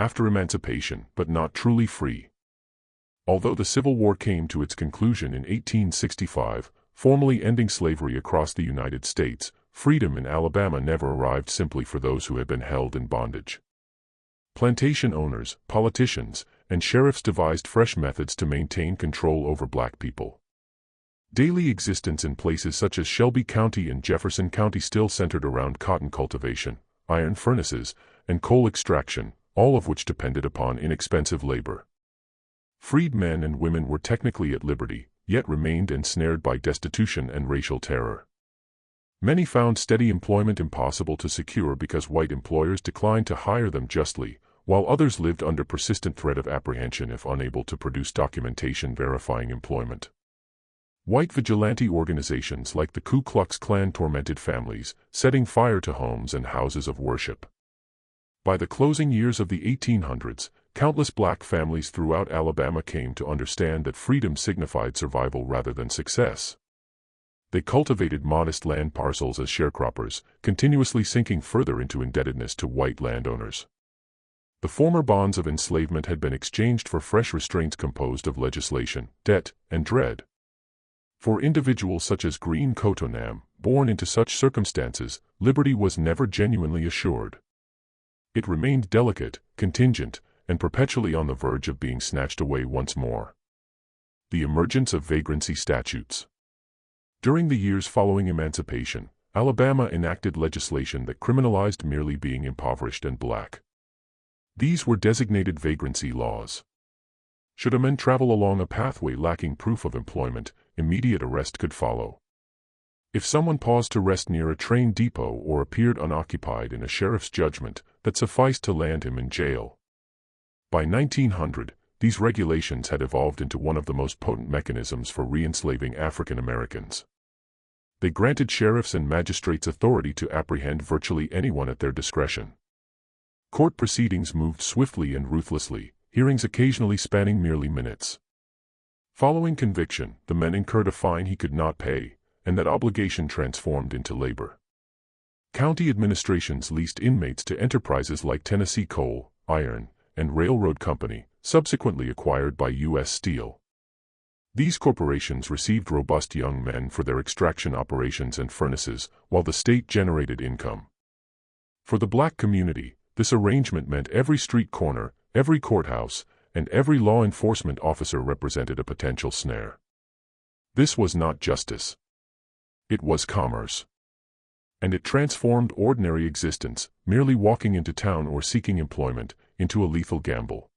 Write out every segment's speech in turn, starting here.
after emancipation, but not truly free. Although the Civil War came to its conclusion in 1865, formally ending slavery across the United States, freedom in Alabama never arrived simply for those who had been held in bondage. Plantation owners, politicians, and sheriffs devised fresh methods to maintain control over black people. Daily existence in places such as Shelby County and Jefferson County still centered around cotton cultivation, iron furnaces, and coal extraction, all of which depended upon inexpensive labor. Freed men and women were technically at liberty, yet remained ensnared by destitution and racial terror. Many found steady employment impossible to secure because white employers declined to hire them justly, while others lived under persistent threat of apprehension if unable to produce documentation verifying employment. White vigilante organizations like the Ku Klux Klan tormented families, setting fire to homes and houses of worship. By the closing years of the 1800s, countless black families throughout Alabama came to understand that freedom signified survival rather than success. They cultivated modest land parcels as sharecroppers, continuously sinking further into indebtedness to white landowners. The former bonds of enslavement had been exchanged for fresh restraints composed of legislation, debt, and dread. For individuals such as Green Cottenham, born into such circumstances, liberty was never genuinely assured. It remained delicate, contingent, and perpetually on the verge of being snatched away once more. The emergence of vagrancy statutes. During the years following emancipation, Alabama enacted legislation that criminalized merely being impoverished and black. These were designated vagrancy laws. Should a man travel along a pathway lacking proof of employment, immediate arrest could follow. If someone paused to rest near a train depot or appeared unoccupied in a sheriff's judgment, that sufficed to land him in jail. By 1900, these regulations had evolved into one of the most potent mechanisms for re-enslaving African Americans. They granted sheriffs and magistrates authority to apprehend virtually anyone at their discretion. Court proceedings moved swiftly and ruthlessly, hearings occasionally spanning merely minutes. Following conviction, the man incurred a fine he could not pay, and that obligation transformed into labor. County administrations leased inmates to enterprises like Tennessee Coal, Iron, and Railroad Company, subsequently acquired by U.S. Steel. These corporations received robust young men for their extraction operations and furnaces, while the state generated income. For the black community, this arrangement meant every street corner, every courthouse, and every law enforcement officer represented a potential snare. This was not justice. It was commerce. And it transformed ordinary existence, merely walking into town or seeking employment, into a lethal gamble.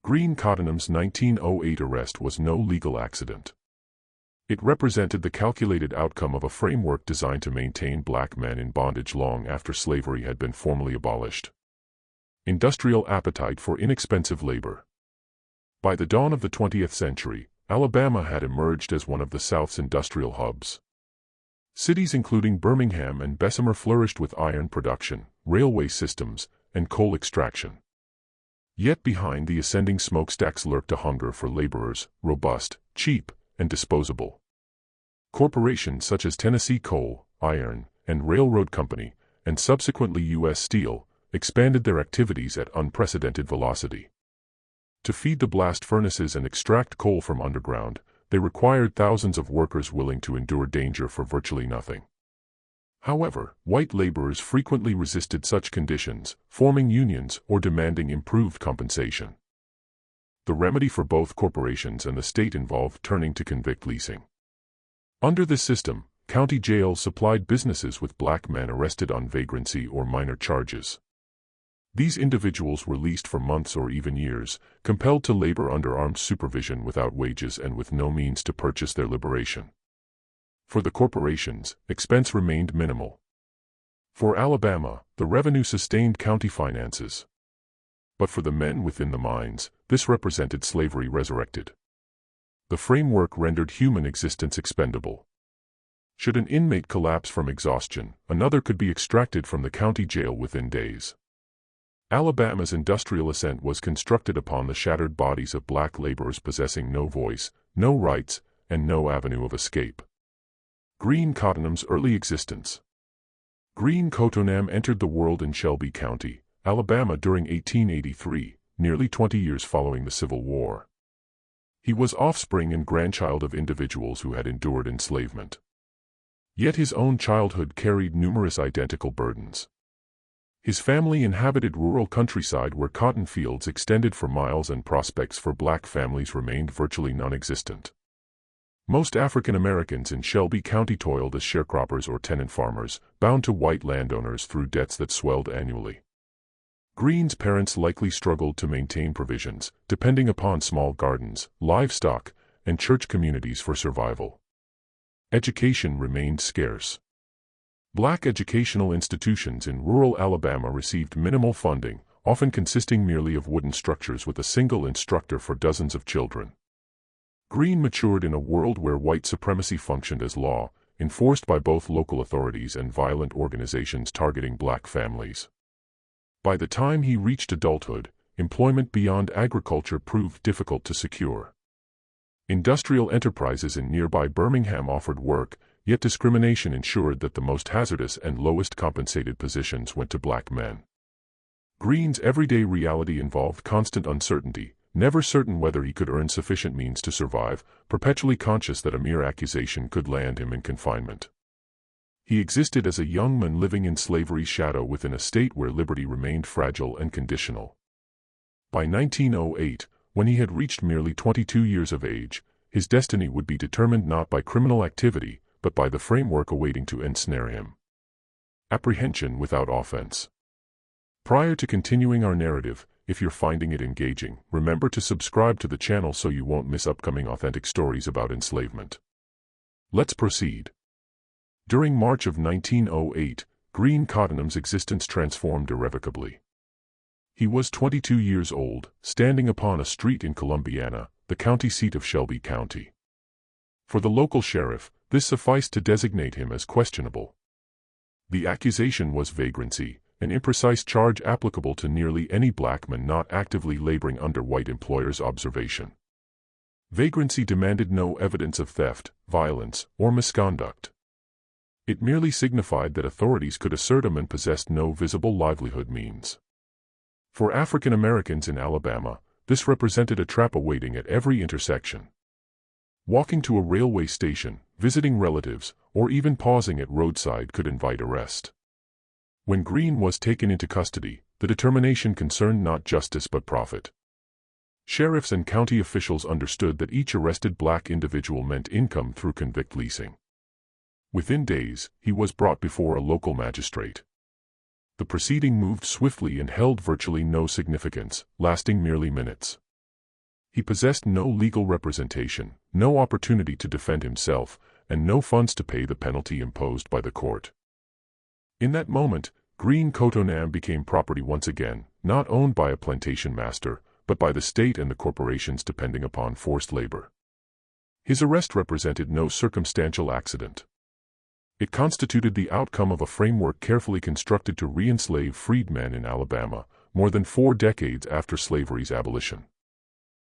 Green Cottenham's 1908 arrest was no legal accident. It represented the calculated outcome of a framework designed to maintain black men in bondage long after slavery had been formally abolished. Industrial appetite for inexpensive labor. By the dawn of the 20th century, Alabama had emerged as one of the South's industrial hubs. Cities including Birmingham and Bessemer flourished with iron production, railway systems, and coal extraction. Yet behind the ascending smokestacks lurked a hunger for laborers, robust, cheap, and disposable. Corporations such as Tennessee Coal, Iron, and Railroad Company, and subsequently U.S. Steel, expanded their activities at unprecedented velocity. To feed the blast furnaces and extract coal from underground, they required thousands of workers willing to endure danger for virtually nothing. However, white laborers frequently resisted such conditions, forming unions or demanding improved compensation. The remedy for both corporations and the state involved turning to convict leasing. Under this system, county jails supplied businesses with black men arrested on vagrancy or minor charges. These individuals were leased for months or even years, compelled to labor under armed supervision without wages and with no means to purchase their liberation. For the corporations, expense remained minimal. For Alabama, the revenue sustained county finances. But for the men within the mines, this represented slavery resurrected. The framework rendered human existence expendable. Should an inmate collapse from exhaustion, another could be extracted from the county jail within days. Alabama's industrial ascent was constructed upon the shattered bodies of black laborers possessing no voice, no rights, and no avenue of escape. Green Cottenham's early existence. Green Cottenham entered the world in Shelby County, Alabama during 1883, nearly 20 years following the Civil War. He was offspring and grandchild of individuals who had endured enslavement. Yet his own childhood carried numerous identical burdens. His family inhabited rural countryside where cotton fields extended for miles and prospects for black families remained virtually non-existent. Most African Americans in Shelby County toiled as sharecroppers or tenant farmers, bound to white landowners through debts that swelled annually. Green's parents likely struggled to maintain provisions, depending upon small gardens, livestock, and church communities for survival. Education remained scarce. Black educational institutions in rural Alabama received minimal funding, often consisting merely of wooden structures with a single instructor for dozens of children. Green matured in a world where white supremacy functioned as law, enforced by both local authorities and violent organizations targeting black families. By the time he reached adulthood, employment beyond agriculture proved difficult to secure. Industrial enterprises in nearby Birmingham offered work, yet discrimination ensured that the most hazardous and lowest compensated positions went to black men. Green's everyday reality involved constant uncertainty, never certain whether he could earn sufficient means to survive, perpetually conscious that a mere accusation could land him in confinement. He existed as a young man living in slavery's shadow within a state where liberty remained fragile and conditional. By 1908, when he had reached merely 22 years of age, his destiny would be determined not by criminal activity, but by the framework awaiting to ensnare him. Apprehension without offense. Prior to continuing our narrative, if you're finding it engaging, remember to subscribe to the channel so you won't miss upcoming authentic stories about enslavement. Let's proceed. During March of 1908, Green Cottenham's existence transformed irrevocably. He was 22 years old, standing upon a street in Columbiana, the county seat of Shelby County. For the local sheriff, this sufficed to designate him as questionable. The accusation was vagrancy, an imprecise charge applicable to nearly any black man not actively laboring under white employers' observation. Vagrancy demanded no evidence of theft, violence, or misconduct. It merely signified that authorities could assert a man possessed no visible livelihood means. For African Americans in Alabama, this represented a trap awaiting at every intersection. Walking to a railway station, visiting relatives, or even pausing at roadside could invite arrest. When Green was taken into custody, the determination concerned not justice but profit. Sheriffs and county officials understood that each arrested black individual meant income through convict leasing. Within days, he was brought before a local magistrate. The proceeding moved swiftly and held virtually no significance, lasting merely minutes. He possessed no legal representation, no opportunity to defend himself, and no funds to pay the penalty imposed by the court. In that moment, Green Cottenham became property once again, not owned by a plantation master, but by the state and the corporations depending upon forced labor. His arrest represented no circumstantial accident. It constituted the outcome of a framework carefully constructed to re-enslave freedmen in Alabama, more than 4 decades after slavery's abolition.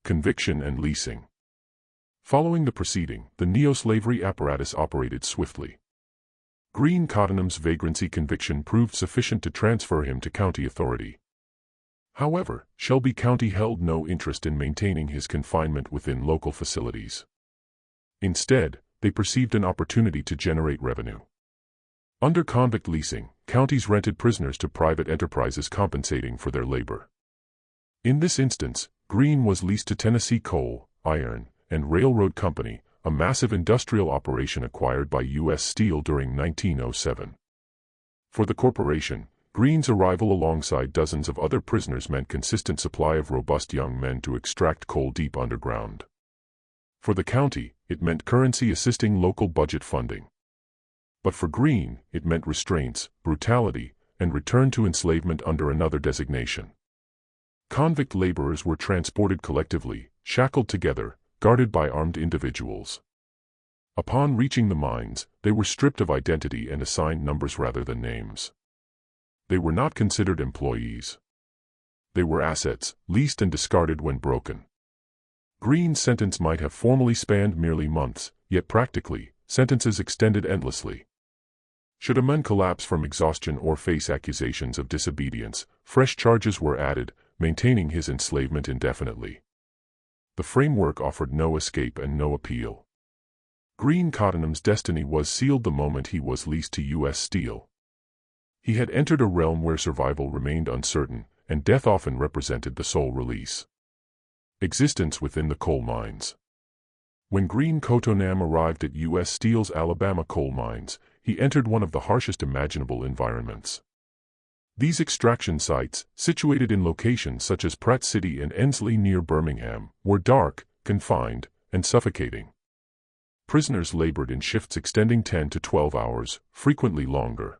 Conviction and leasing. Following the proceeding, the neo-slavery apparatus operated swiftly. Green Cottenham's vagrancy conviction proved sufficient to transfer him to county authority. However, Shelby County held no interest in maintaining his confinement within local facilities. Instead, they perceived an opportunity to generate revenue. Under convict leasing, counties rented prisoners to private enterprises compensating for their labor. In this instance, Green was leased to Tennessee Coal, Iron, and Railroad Company, a massive industrial operation acquired by U.S. Steel during 1907. For the corporation, Green's arrival alongside dozens of other prisoners meant consistent supply of robust young men to extract coal deep underground. For the county, it meant currency assisting local budget funding. But for Green, it meant restraints, brutality, and return to enslavement under another designation. Convict laborers were transported collectively, shackled together, guarded by armed individuals. Upon reaching the mines, they were stripped of identity and assigned numbers rather than names. They were not considered employees. They were assets, leased and discarded when broken. Green's sentence might have formally spanned merely months, yet practically, sentences extended endlessly. Should a man collapse from exhaustion or face accusations of disobedience, fresh charges were added, maintaining his enslavement indefinitely. The framework offered no escape and no appeal. Green Cottenham's destiny was sealed the moment he was leased to U.S. Steel. He had entered a realm where survival remained uncertain, and death often represented the sole release. Existence within the coal mines. When Green Cottenham arrived at U.S. Steel's Alabama coal mines, he entered one of the harshest imaginable environments. These extraction sites, situated in locations such as Pratt City and Ensley near Birmingham, were dark, confined, and suffocating. Prisoners labored in shifts extending 10 to 12 hours, frequently longer.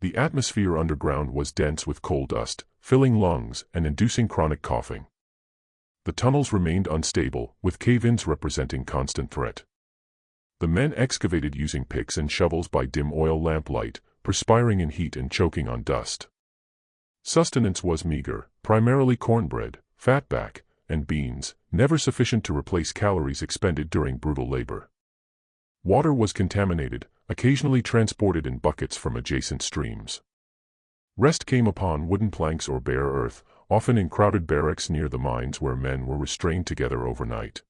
The atmosphere underground was dense with coal dust, filling lungs and inducing chronic coughing. The tunnels remained unstable, with cave-ins representing constant threat. The men excavated using picks and shovels by dim oil lamplight, perspiring in heat and choking on dust. Sustenance was meager, primarily cornbread, fatback, and beans, never sufficient to replace calories expended during brutal labor. Water was contaminated, occasionally transported in buckets from adjacent streams. Rest came upon wooden planks or bare earth, often in crowded barracks near the mines where men were restrained together overnight.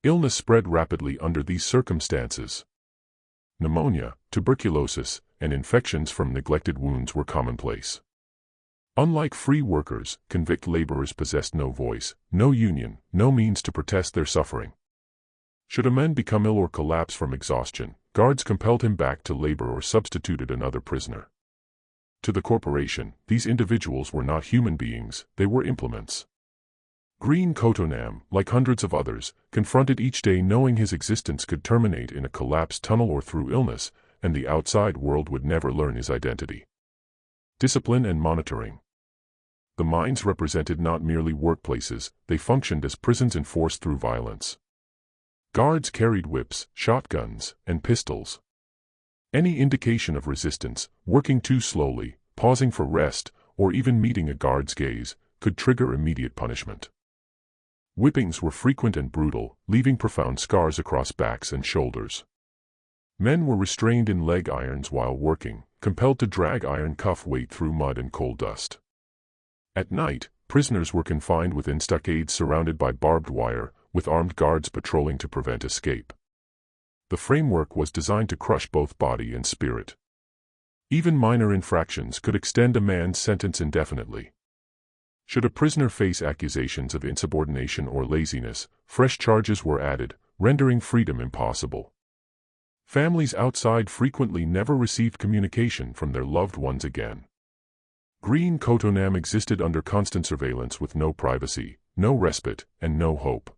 Illness spread rapidly under these circumstances. Pneumonia, tuberculosis, and infections from neglected wounds were commonplace. Unlike free workers, convict laborers possessed no voice, no union, no means to protest their suffering. Should a man become ill or collapse from exhaustion, guards compelled him back to labor or substituted another prisoner. To the corporation, these individuals were not human beings, they were implements. Green Cottenham, like hundreds of others, confronted each day knowing his existence could terminate in a collapsed tunnel or through illness, and the outside world would never learn his identity. Discipline and monitoring. The mines represented not merely workplaces, they functioned as prisons enforced through violence. Guards carried whips, shotguns, and pistols. Any indication of resistance, working too slowly, pausing for rest, or even meeting a guard's gaze, could trigger immediate punishment. Whippings were frequent and brutal, leaving profound scars across backs and shoulders. Men were restrained in leg irons while working, compelled to drag iron cuff weight through mud and coal dust. At night, prisoners were confined within stockades surrounded by barbed wire, with armed guards patrolling to prevent escape. The framework was designed to crush both body and spirit. Even minor infractions could extend a man's sentence indefinitely. Should a prisoner face accusations of insubordination or laziness, fresh charges were added, rendering freedom impossible. Families outside frequently never received communication from their loved ones again. Green Cottenham existed under constant surveillance with no privacy, no respite, and no hope.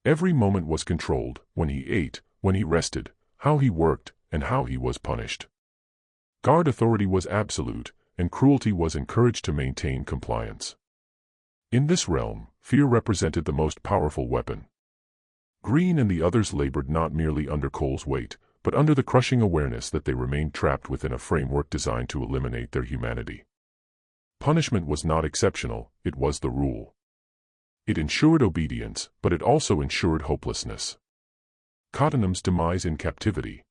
Every moment was controlled, when he ate, when he rested, how he worked, and how he was punished. Guard authority was absolute, and cruelty was encouraged to maintain compliance. In this realm, fear represented the most powerful weapon. Green and the others labored not merely under coal's weight, but under the crushing awareness that they remained trapped within a framework designed to eliminate their humanity. Punishment was not exceptional, it was the rule. It ensured obedience, but it also ensured hopelessness. Cottenham's demise in captivity.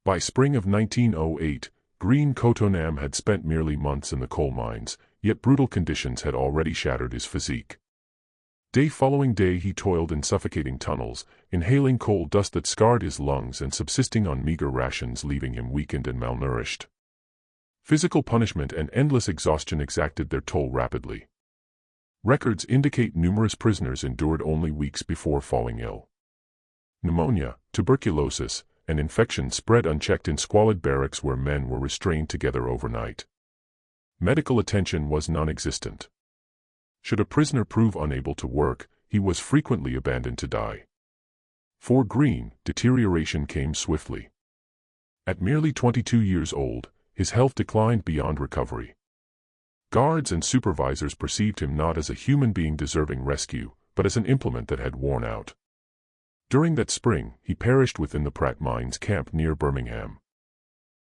By spring of 1908, Green Cottenham had spent merely months in the coal mines, yet brutal conditions had already shattered his physique. Day following day he toiled in suffocating tunnels, inhaling coal dust that scarred his lungs and subsisting on meager rations, leaving him weakened and malnourished. Physical punishment and endless exhaustion exacted their toll rapidly. Records indicate numerous prisoners endured only weeks before falling ill. Pneumonia, tuberculosis, and infection spread unchecked in squalid barracks where men were restrained together overnight. Medical attention was non-existent. Should a prisoner prove unable to work, he was frequently abandoned to die. For Green, deterioration came swiftly. At merely 22 years old, his health declined beyond recovery. Guards and supervisors perceived him not as a human being deserving rescue, but as an implement that had worn out. During that spring, he perished within the Pratt Mines camp near Birmingham.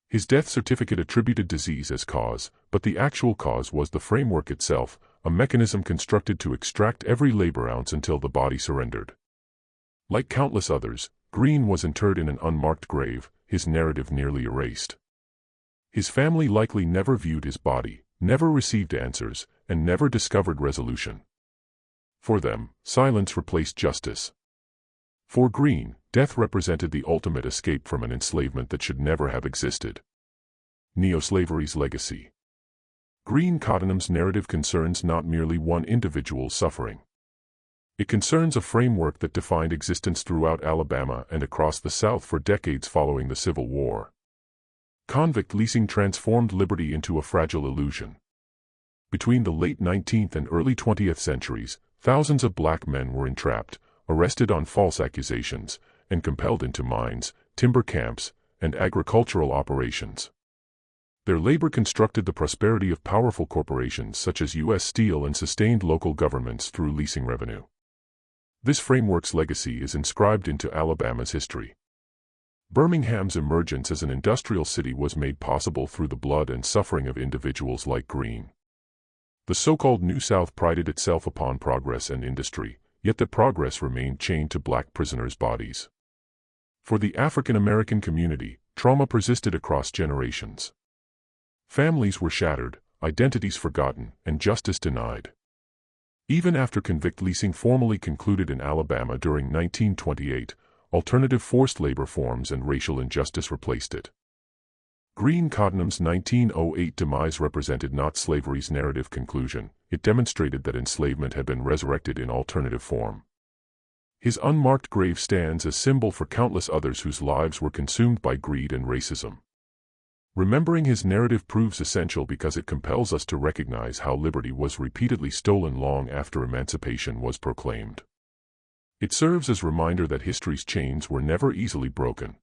His death certificate attributed disease as cause, but the actual cause was the framework itself, a mechanism constructed to extract every labor ounce until the body surrendered. Like countless others, Green was interred in an unmarked grave, his narrative nearly erased. His family likely never viewed his body, never received answers, and never discovered resolution. For them, silence replaced justice. For Green, death represented the ultimate escape from an enslavement that should never have existed. Neo-slavery's legacy. Green Cottenham's narrative concerns not merely one individual's suffering. It concerns a framework that defined existence throughout Alabama and across the South for decades following the Civil War. Convict leasing transformed liberty into a fragile illusion. Between the late 19th and early 20th centuries, thousands of black men were entrapped, arrested on false accusations, and compelled into mines, timber camps, and agricultural operations. Their labor constructed the prosperity of powerful corporations such as U.S. Steel and sustained local governments through leasing revenue. This framework's legacy is inscribed into Alabama's history. Birmingham's emergence as an industrial city was made possible through the blood and suffering of individuals like Green. The so-called New South prided itself upon progress and industry, yet the progress remained chained to black prisoners' bodies. For the African American community, trauma persisted across generations. Families were shattered, identities forgotten, and justice denied. Even after convict leasing formally concluded in Alabama during 1928, alternative forced labor forms and racial injustice replaced it. Green Cottenham's 1908 demise represented not slavery's narrative conclusion, it demonstrated that enslavement had been resurrected in alternative form. His unmarked grave stands as symbol for countless others whose lives were consumed by greed and racism. Remembering his narrative proves essential because it compels us to recognize how liberty was repeatedly stolen long after emancipation was proclaimed. It serves as a reminder that history's chains were never easily broken.